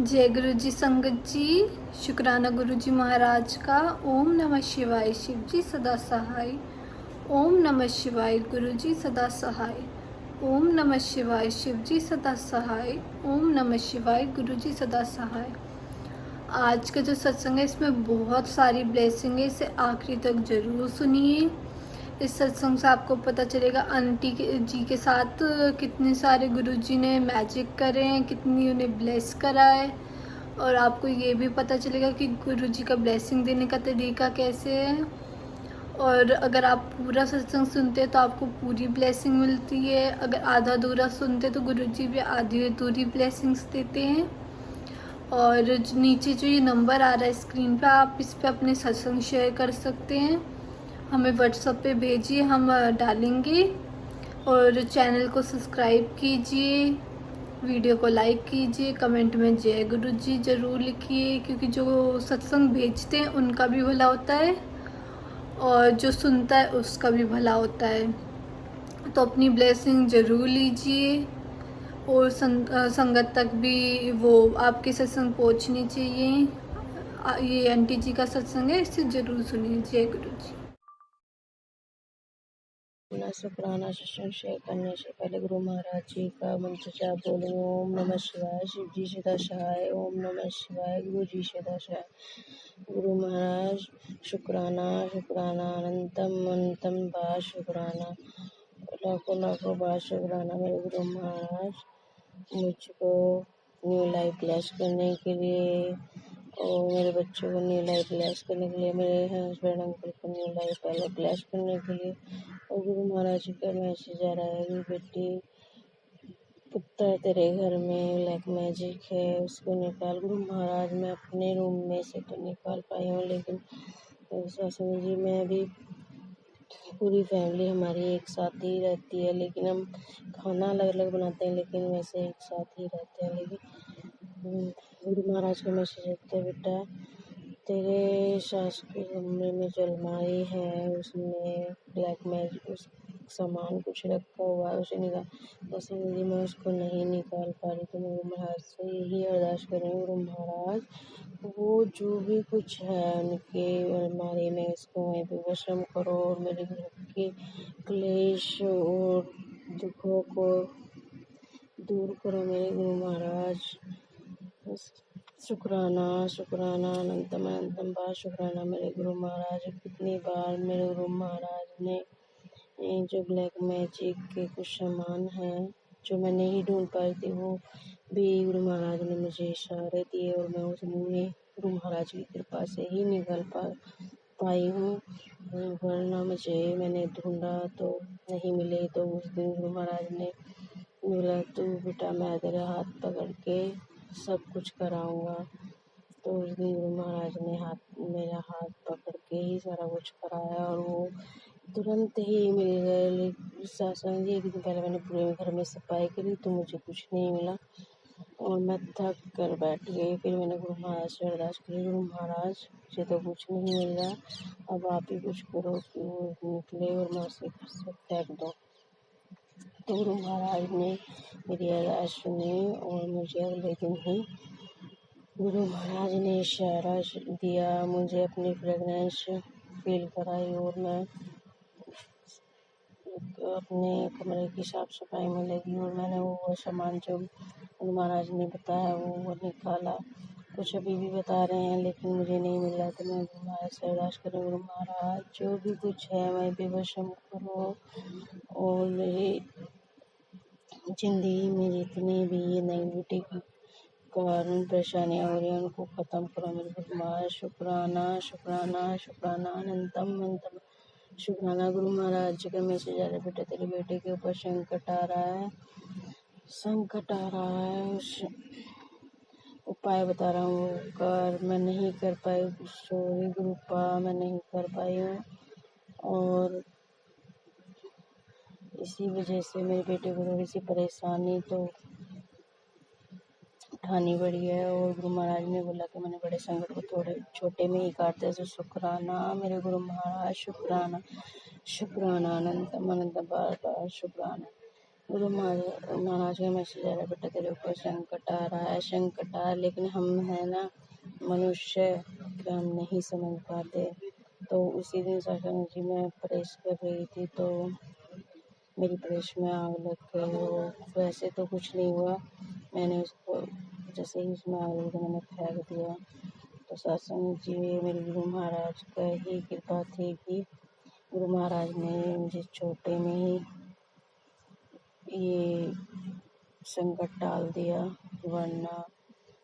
जय गुरु जी संगत जी। शुक्राना गुरु जी महाराज का। ओम नमः शिवाय। शिव जी सदा सहाय। ओम नमः शिवाय। गुरु जी सदा सहाय। ओम नमः शिवाय। शिव जी सदा सहाय। ओम नमः शिवाय। गुरु जी सदा सहाय। आज का जो सत्संग है इसमें बहुत सारी ब्लेसिंग है, इसे आखिरी तक जरूर सुनिए। इस सत्संग से आपको पता चलेगा आंटी जी के साथ कितने सारे गुरुजी ने मैजिक करे हैं, कितनी उन्हें ब्लेस करा है, और आपको ये भी पता चलेगा कि गुरुजी का ब्लेसिंग देने का तरीका कैसे है। और अगर आप पूरा सत्संग सुनते हैं तो आपको पूरी ब्लेसिंग मिलती है, अगर आधा अधूरा सुनते तो गुरुजी भी आधी अधूरी ब्लेसिंग्स देते हैं। और नीचे जो ये नंबर आ रहा है स्क्रीन पे, आप इस पे अपने सत्संग शेयर कर सकते हैं, हमें व्हाट्सएप पे भेजिए, हम डालेंगे। और चैनल को सब्सक्राइब कीजिए, वीडियो को लाइक कीजिए, कमेंट में जय गुरु जी ज़रूर लिखिए, क्योंकि जो सत्संग भेजते हैं उनका भी भला होता है और जो सुनता है उसका भी भला होता है। तो अपनी ब्लेसिंग ज़रूर लीजिए और संगत तक भी वो आपके सत्संग पहुंचनी चाहिए। ये आंटी जी का सत्संग है, इसे ज़रूर सुनिए। जय गुरु जी। शुक्राना सत्संग शेयर करने से पहले गुरु महाराज जी का मंत्र जाप बोलेंगे। ओम नमः शिवाय। शिव जी सदा सहाय। ओम नमः शिवाय। गुरु जी सदा सहाय। गुरु महाराज शुक्राना शुक्राना अनंतम अनंतम बार शुक्राना, लाखों लाखों बार शुक्राना मेरे गुरु महाराज, मुझको न्यू लाइफ ब्लेस करने के लिए और मेरे बच्चों को न्यू लाइफ ब्लेस करने के लिए, मेरे हस्बैंड अंकल को न्यू लाइफ पहले ब्लेस करने के लिए। और गुरु महाराज जी का मैसेज आ रहा है कि बेटी पुत्र तेरे घर में ब्लैक मैजिक है, उसको निकाल। गुरु महाराज मैं अपने रूम में से तो निकाल पाई हूँ, लेकिन सत्संग जी में भी पूरी फैमिली हमारी एक साथ ही रहती है, लेकिन हम खाना अलग अलग बनाते हैं, लेकिन वैसे एक साथ ही रहते हैं। लेकिन गुरु महाराज का मैसेज देते हैं, बेटा तेरे सास के कमरे में जो अलमारी है उसमें ब्लैक मैजिक उस सामान कुछ रखा हुआ है, उसे निकाल। दसवीं जी मैं उसको नहीं निकाल पा रही, तो मैं गुरु महाराज से यही अरदास कर रही हूँ, गुरु महाराज वो जो भी कुछ है उनके अलमारी में उसको वहीं पे वशम करो और मेरे घर के क्लेश और दुखों को दूर करो मेरे गुरु महाराज। शुक्राना शुक्राना अनंतम अनंतम बार शुक्राना मेरे गुरु महाराज। कितनी बार मेरे गुरु महाराज ने जो ब्लैक मैजिक के कुछ सामान हैं जो मैं नहीं ढूंढ पाई थी, वो भी गुरु महाराज ने मुझे इशारे दिए और मैं उन्हें गुरु महाराज की कृपा से ही निकाल पाई हूँ। वरना मुझे मैंने ढूंढा तो नहीं मिले, तो उस दिन गुरु महाराज ने बोला तू बेटा मैं तेरे हाथ पकड़ के सब कुछ कराऊंगा। तो उस दिन गुरु महाराज ने मेरा हाथ पकड़ के ही सारा कुछ कराया और वो तुरंत ही मिल गए। लेकिन सत्संग जी एक दिन पहले मैंने पूरे घर में सफाई करी तो मुझे कुछ नहीं मिला और मैं थक कर बैठ गई। फिर मैंने गुरु महाराज से अरदास करी, गुरु महाराज मुझे तो कुछ नहीं मिल रहा, अब आप ही कुछ करो कि वो निकले और मैं उसे फेंक दूँ। तो गुरु महाराज ने मेरी अरदास सुनी और मुझे अगले दिन ही गुरु महाराज ने इशारा दिया, मुझे अपनी फ्रेगनेंस फील कराई और मैं अपने कमरे की साफ सफाई में लगी और मैंने वो सामान जो गुरु महाराज ने बताया वो निकाला। कुछ अभी भी बता रहे हैं लेकिन मुझे नहीं मिल रहा, तो मैं गुरु महाराज से अरदास करूँ, गुरु महाराज जो भी कुछ है मैं बेवशम करो और मेरी जिंदगी में जितनी भी ये नेगेटिव कारण परेशानियाँ हो रही हैं उनको ख़त्म करो मेरे गुरु महाराज। शुक्राना शुक्राना शुक्राना अनंतम अनंतम शुक्राना। गुरु महाराज जी का मैसेज आ रहा है, बेटा तेरे बेटे के ऊपर संकट आ रहा है, संकट आ रहा है, उस उपाय बता रहा हूँ कर, मैं नहीं कर पाई, सॉरी गुरुपा मैं नहीं कर पाई हूँ और इसी वजह से मेरे बेटे को थोड़ी सी परेशानी तो उठानी पड़ी है। और गुरु महाराज ने बोला कि मैंने बड़े संकट को थोड़े छोटे में ही काटते हैं। शुक्राना मेरे गुरु महाराज, शुक्राना शुक्राना अनंतम अनंत बार बार शुक्राना गुरु महाराज का मैसेज आ रहा है, बेटा तेरे ऊपर संकट आ रहा है, संकट आ, लेकिन हम है ना मनुष्य, कि हम नहीं समझ पाते। तो उसी दिन सत्संग जी में प्रेस कर रही थी, तो मेरी प्रेस में आग लग गई। वो वैसे तो कुछ नहीं हुआ, मैंने उसको जैसे ही उसमें आग लगी मैंने फेंक दिया। तो सत्संग जी मेरे गुरु महाराज का ही कृपा थी कि गुरु महाराज ने मुझे छोटे में ही ये संकट टाल दिया, वरना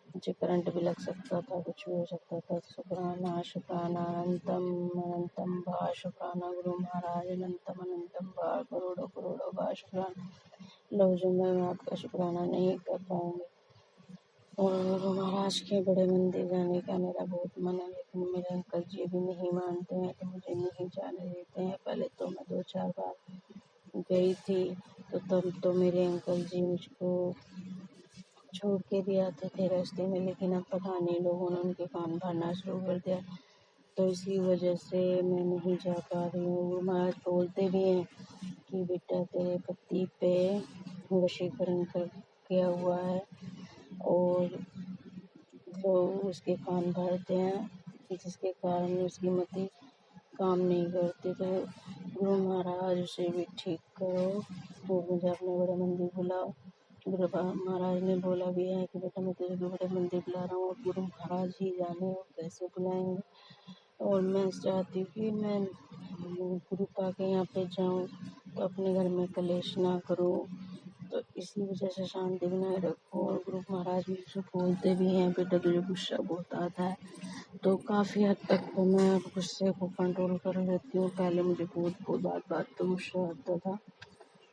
मुझे करंट भी लग सकता था, कुछ भी हो सकता था। शुक्राना शुक्राना अनंतम अनंतम बा शुक्राना गुरु महाराज, अनंतम अनंतम बा, करोड़ों करोड़ों बा शुक्राना। लफ्जों में मैं आपका शुक्राना नहीं कर पाऊंगी। और गुरु महाराज के बड़े मंदिर जाने का मेरा बहुत मन है, लेकिन मेरे अंकल जी भी नहीं मानते हैं, तो मुझे नहीं जाने देते हैं। पहले तो मैं 2-4 बार गई थी, तो तब तो मेरे अंकल जी मुझको छोड़ के भी आते थे रास्ते में, लेकिन अब पता नहीं लोगों ने उनके कान भरना शुरू कर दिया, तो इसी वजह से मैं नहीं जा पा रही हूँ। वो महाराज बोलते भी हैं कि बेटा तेरे पति पे वशीकरण कर किया हुआ है, और लोग उसके कान भरते हैं, जिसके कारण उसकी मति काम नहीं करती। तो गुरु महाराज उसे भी ठीक करो, वो मुझे अपने बड़े मंदिर बुलाओ। गुरु महाराज ने बोला भी है कि बेटा मैं तुझे बड़े मंदिर बुला रहा हूँ, और गुरु महाराज ही जाने वो कैसे बुलाएंगे। और मैं चाहती हूँ कि मैं गुरु पाके यहाँ पे जाऊँ, तो अपने घर में कलेश ना करूँ, तो इसी वजह से शांति बनाए रखो। और गुरु महाराज मुझसे बोलते भी हैं बेटा तुझे गुस्सा बहुत आता है, तो काफ़ी हद तक तो मैं गुस्से को कंट्रोल कर लेती हूँ। पहले मुझे बहुत बात तो गुस्सा आता था।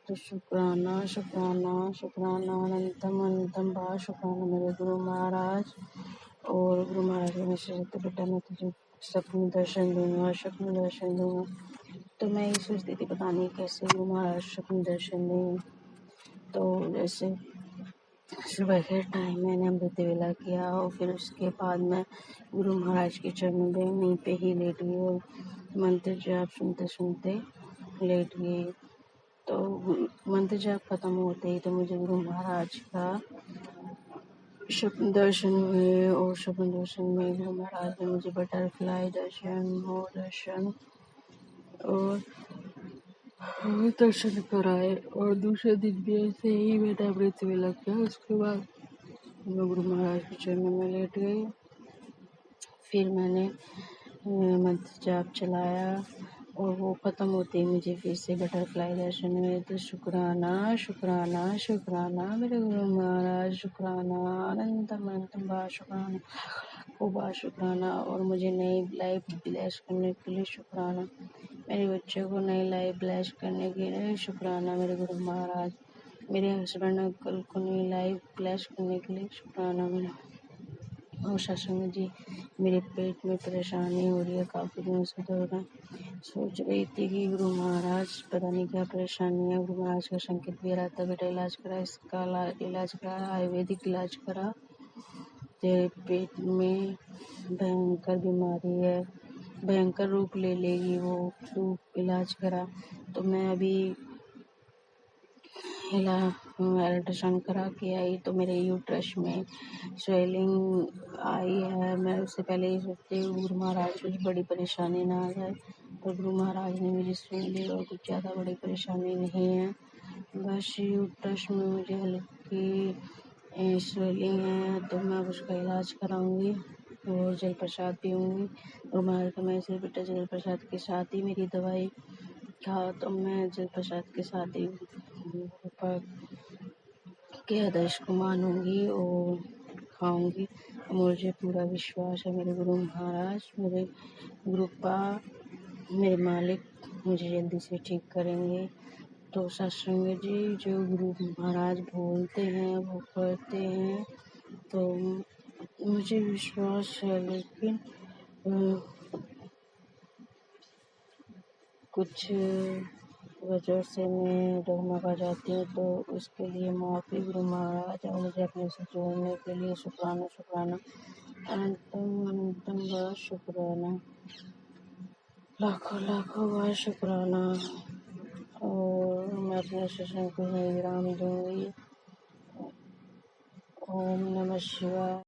तो शुक्राना शुक्राना शुक्राना अनंतम अनंतम बा शुक्राना मेरे गुरु महाराज। और गुरु महाराज के मैसेज तो बेटा मैं तुझे सपने दर्शन दूंगा, स्वप्न दर्शन दूंगा। तो मैं ये सोचती थी पता नहीं कैसे गुरु महाराज स्वप्न दर्शन देंगे। तो जैसे सुबह के टाइम मैंने अमृत वेला किया, और फिर उसके बाद मैं गुरु महाराज के चरणों में वहीं पे ही लेट गई और मंत्र जाप सुनते सुनते लेट गई। तो मंत्र जाप खत्म होते ही तो मुझे गुरु महाराज का स्वप्न दर्शन हुए, और स्वप्न दर्शन में गुरु महाराज ने मुझे बटरफ्लाई दर्शन, मोर दर्शन और दर्शन कराए। और दूसरे दिन भी ऐसे ही मैंने अमृत वेला किया। उसके बाद मैं गुरु महाराज के चरणों में लेट गई। फिर मैंने मंत्र जाप चलाया, और वो ख़त्म होते ही मुझे फिर से बटरफ्लाई दर्शन हुए। तो शुक्राना शुक्राना शुक्राना मेरे गुरु महाराज, शुक्राना अनंतम अनंतम बा शुक्राना को बा शुक्राना। और मुझे नई लाइफ ब्लेस करने के लिए शुक्राना, मेरे बच्चे को नई लाइफ ब्लेस करने के लिए शुक्राना मेरे गुरु महाराज, मेरे हस्बैंड अंकल को नई लाइफ ब्लेस करने के लिए शुक्राना मेरे। और सत्संग जी मेरे पेट में परेशानी हो रही है काफ़ी दिनों से, तो मैं सोच रही थी कि गुरु महाराज पता नहीं क्या परेशानी है। गुरु महाराज का संकेत भी रहा था बेटा इलाज करा, इसका इलाज करा, आयुर्वेदिक इलाज करा, तेरे पेट में भयंकर बीमारी है, भयंकर रूप ले लेगी वो, तू इलाज करा। तो मैं अभी अल्ट्रासाउंड करा के आई, तो मेरे यूट्रस में स्वेलिंग आई है। मैं उससे पहले ही सोचती हूँ गुरु महाराज कुछ बड़ी परेशानी ना आ जाए, तो गुरु महाराज ने मुझे सुन ली, और कुछ ज़्यादा बड़ी परेशानी नहीं है। बस यूट्रस में मुझे हल्की स्वेलिंग है, तो मैं उसका इलाज कराऊंगी और जल प्रसाद पीऊँगी। गुरु महाराज का मैसेज बेटा जल प्रसाद के साथ ही मेरी दवाई खा, तो मैं जल प्रसाद के साथ ही के आदेश को मानूंगी और खाऊंगी। मुझे पूरा विश्वास है मेरे गुरु महाराज, मेरे गुरुपा, मेरे मालिक मुझे जल्दी से ठीक करेंगे। तो सत्संग जी जो गुरु महाराज बोलते हैं वो करते हैं, तो मुझे विश्वास है, लेकिन कुछ वजह से मैं डगमगा जाती हूँ, तो उसके लिए माफ़ी गुरु महाराज। और मुझे अपने से जोड़ने के लिए शुक्राना शुक्राना अनंतम अनंतम बार शुक्राना, लाखों लाखों बार शुक्राना। और मैं अपने सेशन को यहीं विराम दूंगी। ओम नमः शिवाय।